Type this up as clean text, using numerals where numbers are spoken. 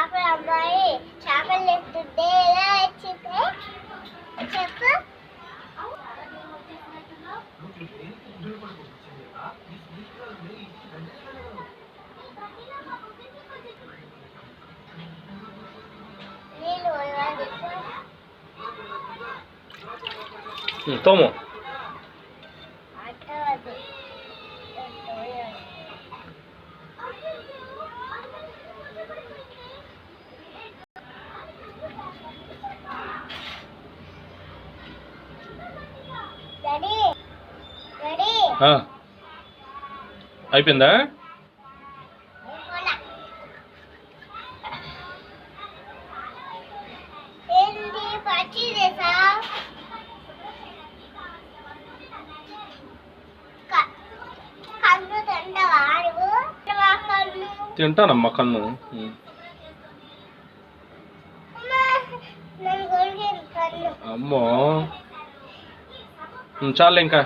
చేపల అమ్మాయి చేపలు తెస్తుంటే ఎలా వచ్చింది చెప్పు. తోము అయిపోయిందా? తింటానమ్మా కన్ను. అమ్మో చాలు ఇంకా.